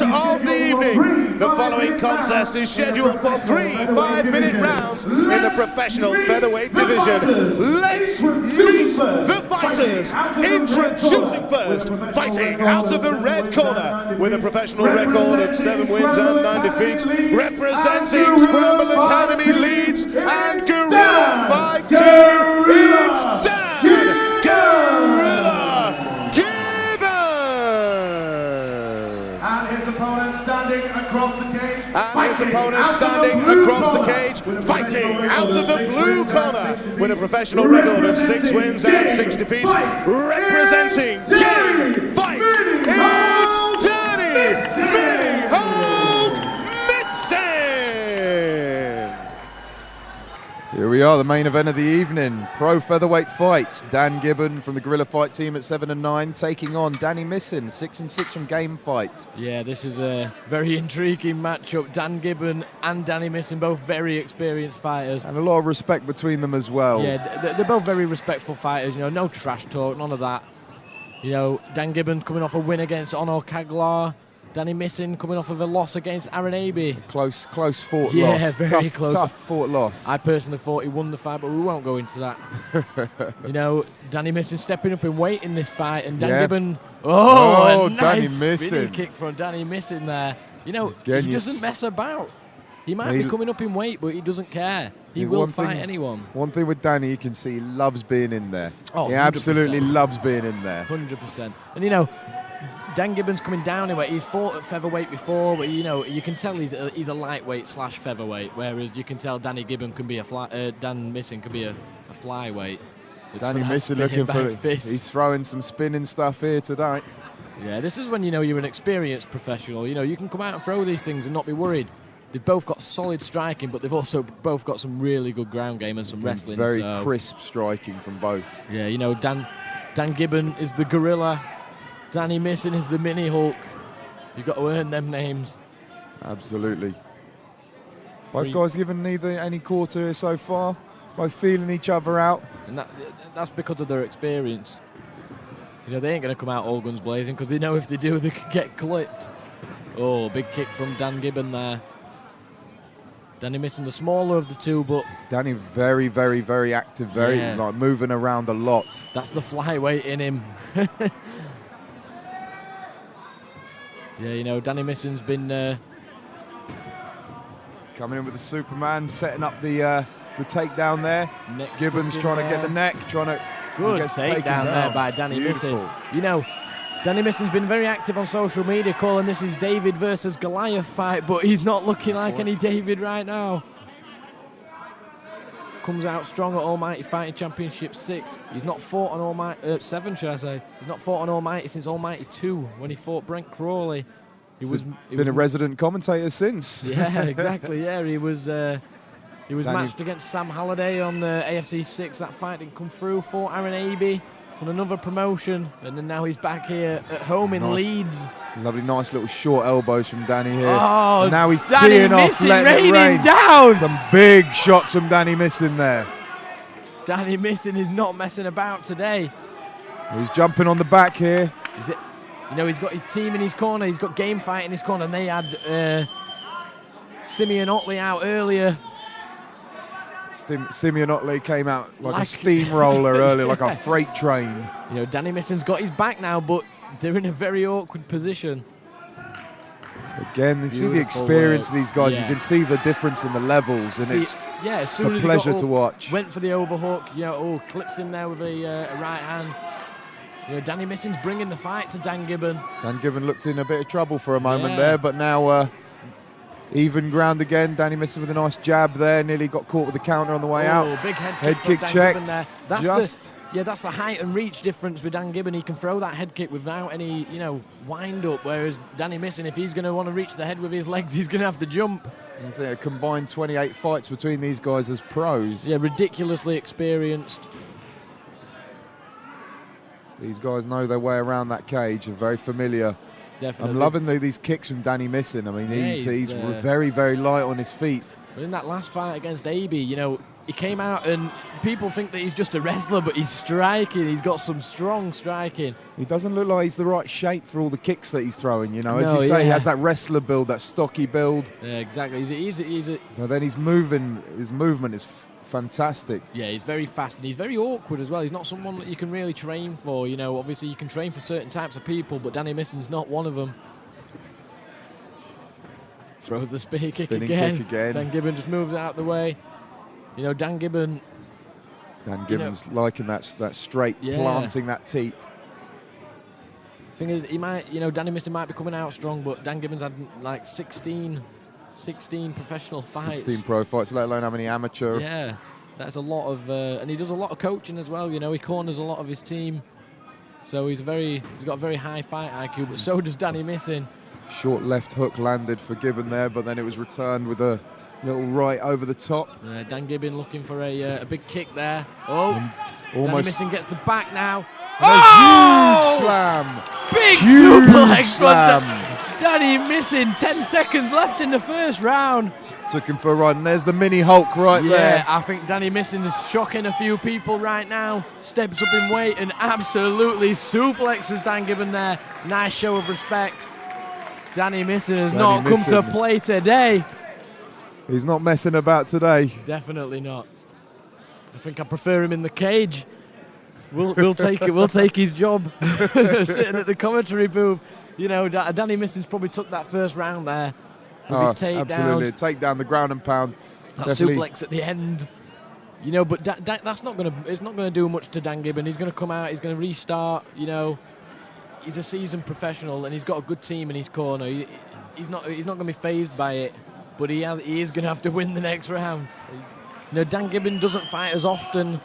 of the evening. The following contest is scheduled for 3 5-minute rounds in the professional featherweight division. Let's meet the fighters. Introducing first, fighting out of the red corner with a professional record of 7 wins and 9 defeats, representing Scramble Academy Leeds and Guerrilla Fight Team, it's Dan Guerrilla Gibbon! And his opponent standing across the cage. Fighting out of the blue corner with a professional record of 6 wins and 6 defeats, representing Game Fight, it's Danny Mini Hulk Missin! Here we are, the main event of the evening. Pro featherweight fight. Dan Gibbon from the Guerrilla Fight Team at 7 and 9, taking on Danny Missin, 6 and 6 from Game Fight. Yeah, this is a very intriguing matchup. Dan Gibbon and Danny Missin, both very experienced fighters. And a lot of respect between them as well. Yeah, they're both very respectful fighters. You know, no trash talk, none of that. You know, Dan Gibbon coming off a win against Onor Kaglar. Danny Missin coming off of a loss against Aaron Abbey. Close fought loss. Yeah, very close. Tough fought loss. I personally thought he won the fight, but we won't go into that. You know, Danny Missin stepping up in weight in this fight, and Dan Gibbon. Oh, a nice spinning kick from Danny Missin there. You know, again, he doesn't mess about. He might be coming up in weight, but he doesn't care. He will fight anyone. One thing with Danny, you can see he loves being in there. Oh, he absolutely loves being in there. 100%. And you know, Dan Gibbon's coming down in weight. He's fought at featherweight before, but you know, you can tell he's a lightweight / featherweight, whereas you can tell Danny Gibbon can be Dan Missin can be a flyweight. Danny Missin looking for he's throwing some spinning stuff here tonight. Yeah, this is when you know you're an experienced professional. You know, you can come out and throw these things and not be worried. They've both got solid striking, but they've also both got some really good ground game and some wrestling. Very crisp striking from both. Yeah, you know, Dan Gibbon is the Gorilla. Danny Missin is the Mini Hulk. You've got to earn them names. Absolutely. Both guys given neither any quarter here so far. Both feeling each other out. And that's because of their experience. You know, they ain't going to come out all guns blazing because they know if they do, they could get clipped. Oh, big kick from Dan Gibbon there. Danny Missin, the smaller of the two, but Danny very, very, very active, like moving around a lot. That's the flyweight in him. Yeah, you know, Danny Missin's been coming in with the Superman, setting up the takedown there. Gibbon's trying to get the neck, good takedown there by Danny Missin. You know, Danny Missin's been very active on social media, calling this his David versus Goliath fight, but he's not looking like any David right now. Comes out strong at Almighty Fighting Championship 6. He's not fought on Almighty 7, should I say? He's not fought on Almighty since Almighty 2 when he fought Brent Crawley. He was a resident commentator since. Yeah, exactly. Yeah, he was matched against Sam Halliday on the AFC 6. That fight didn't come through. Fought Aaron Abbey on another promotion, and then now he's back here at home in Leeds. Lovely, nice little short elbows from Danny here. Oh, and now he's Danny teeing off, letting it rain. Down. Some big shots from Danny Missin there. Danny Missin is not messing about today. He's jumping on the back here. Is it? You know, he's got his team in his corner. He's got Game Fight in his corner, and they had Simeon Otley out earlier. Simeon Otley came out like a steamroller earlier, like a freight train. You know, Danny Missin's got his back now, but they're in a very awkward position. Again, you see the experience of these guys. Yeah. You can see the difference in the levels, and it's a pleasure to watch. Went for the overhook, you know, clips in there with a right hand. You know, Danny Missin's bringing the fight to Dan Gibbon. Dan Gibbon looked in a bit of trouble for a moment there, but now even ground again. Danny Missin with a nice jab there. Nearly got caught with the counter on the way out. Big head kick checked. There. That's the height and reach difference with Dan Gibbon. He can throw that head kick without any, you know, wind up. Whereas Danny Missin, if he's going to want to reach the head with his legs, he's going to have to jump. I think a combined 28 fights between these guys as pros. Yeah, ridiculously experienced. These guys know their way around that cage. Are very familiar definitely. I'm loving these kicks from Danny Missin. I mean, he's very, very light on his feet. But in that last fight against Aby, you know, he came out and people think that he's just a wrestler, but he's striking. He's got some strong striking. He doesn't look like he's the right shape for all the kicks that he's throwing, you know. As you say, he has that wrestler build, that stocky build. Yeah, exactly. He's but then his movement is fantastic. Yeah, he's very fast and he's very awkward as well. He's not someone that you can really train for, you know. Obviously, you can train for certain types of people, but Danny Missin's not one of them. Throws the spinning kick again. Dan Gibbon just moves out of the way. You know, Dan Gibbon's liking that straight, planting that teep. Thing is, Danny Missin might be coming out strong, but Dan Gibbon's had like 16 professional fights. 16 pro fights, let alone how many amateur. Yeah, that's a lot of, and he does a lot of coaching as well. You know, he corners a lot of his team, so he's got a very high fight IQ. But so does Danny Missin. Short left hook landed for Gibbon there, but then it was returned with a little right over the top. Dan Gibbon looking for a big kick there. Almost. Danny Missin gets the back now. Huge slam! Big suplex slam! Danny Missin, 10 seconds left in the first round. Took him for a ride, and there's the mini Hulk right there. Yeah, I think Danny Missin is shocking a few people right now. Steps up in weight and absolutely suplexes Dan Gibbon there. Nice show of respect. Danny Missin has not come to play today. He's not messing about today. Definitely not. I think I prefer him in the cage. We'll take it. We'll take his job sitting at the commentary booth. You know, Danny Missin's probably took that first round there with his takedown. Absolutely, take down the ground and pound. That suplex at the end. You know, but that's not gonna. It's not gonna do much to Dan Gibbon. He's gonna come out. He's gonna restart. You know, he's a seasoned professional and he's got a good team in his corner. He's not gonna be fazed by it. But he is going to have to win the next round. You know, Dan Gibbon doesn't fight as often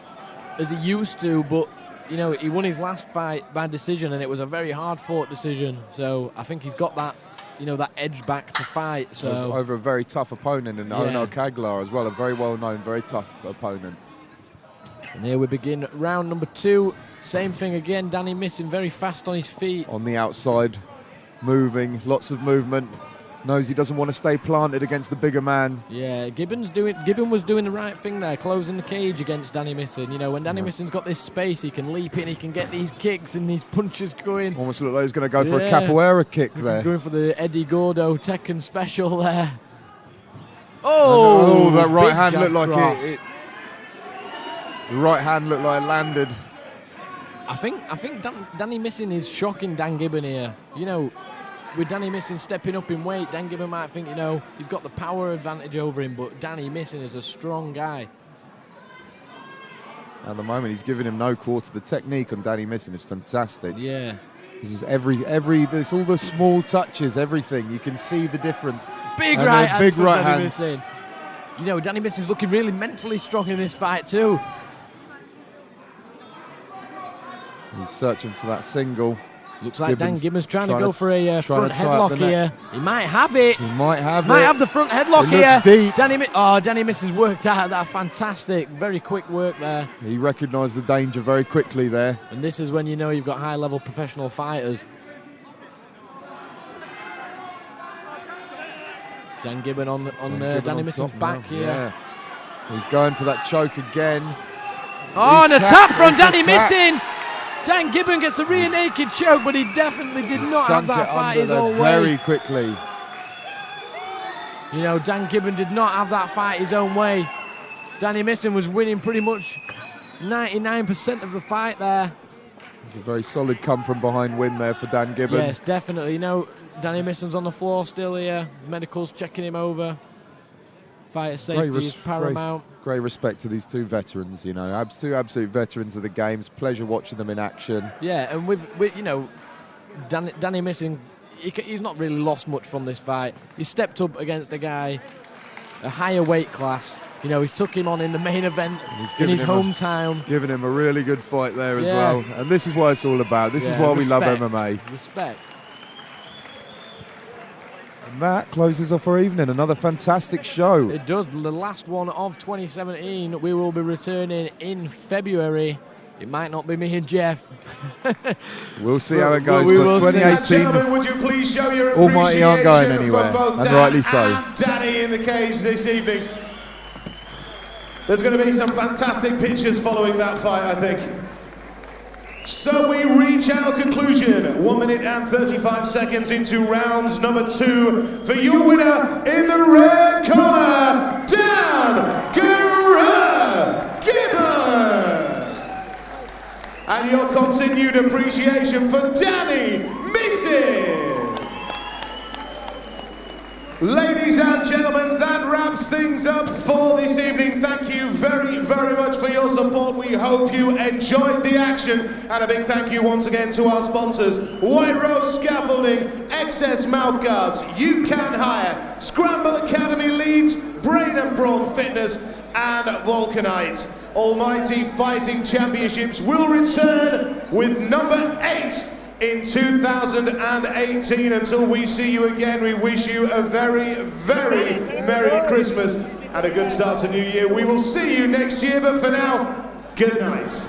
as he used to, but, you know, he won his last fight by decision, and it was a very hard-fought decision. So I think he's got that, you know, that edge back to fight. So over a very tough opponent in Ono Kaglar as well, a very well-known, very tough opponent. And here we begin round number 2. Same thing again. Danny Missin very fast on his feet. On the outside, moving, lots of movement. Knows he doesn't want to stay planted against the bigger man. Yeah, Gibbon was doing the right thing there, closing the cage against Danny Missin. You know, when Danny Missin's got this space, he can leap in, he can get these kicks and these punches going. Almost looked like he was going to go for a capoeira kick there. Going for the Eddie Gordo Tekken special there. Oh, that right hand looked like it. The right hand looked like it landed. I think Danny Missin is shocking Dan Gibbon here. You know, with Danny Missin stepping up in weight, Dan Gibbon might think, you know, he's got the power advantage over him, but Danny Missin is a strong guy. At the moment, he's giving him no quarter. The technique on Danny Missin is fantastic. Yeah. This is there's all the small touches, everything. You can see the difference. Big right hands for Danny Missin. You know, Danny Missin's looking really mentally strong in this fight too. He's searching for that single. Looks like Dan Gibbon's trying to go for a front headlock here. He might have it. He might have Might have the front headlock here. Deep. Danny Missin's worked out that fantastic, very quick work there. He recognised the danger very quickly there. And this is when you know you've got high-level professional fighters. Dan Gibbon on Danny Missin's back here. Yeah. He's going for that choke again. Oh, and a tap from Danny Missin. Dan Gibbon gets a rear naked choke, but he definitely did not have that fight his own way. Very quickly. You know, Dan Gibbon did not have that fight his own way. Danny Missin was winning pretty much 99% of the fight there. It's a very solid come from behind win there for Dan Gibbon. Yes, definitely. You know, Danny Missin's on the floor still here. Medical's checking him over. Fighter safety is paramount. Great respect to these two veterans, you know, two absolute veterans of the games. Pleasure watching them in action. Yeah, and with you know, Danny Missin, he's not really lost much from this fight. He stepped up against a guy, a higher weight class. You know, he's took him on in the main event in his hometown. Giving him a really good fight there as well. And this is what it's all about. This is why we love MMA. Respect. And that closes off our evening. Another fantastic show. It does. The last one of 2017. We will be returning in February It might not be me and Jeff. We'll see how it goes. We But will see. 2018, Gentlemen, would you please show your Almighty aren't going appreciation anywhere, for both and Dan rightly so. and Danny in the cage this evening. There's going to be some fantastic pictures following that fight, I think. So we reach our conclusion, 1 minute and 35 seconds into rounds number 2. For your winner in the red corner, Dan Gibbon. And your continued appreciation for Danny Missin. Ladies and gentlemen, that wraps things up for this evening. Thank you very, very much for your support. We hope you enjoyed the action. And a big thank you once again to our sponsors, White Rose Scaffolding, XS Mouthguards, You Can Hire, Scramble Academy Leeds, Brain and Brawn Fitness, and Vulcanite. Almighty Fighting Championships will return with number 8 in 2018. Until we see you again, we wish you a very, very Merry Christmas and a good start to New Year. We will see you next year, but for now, good night.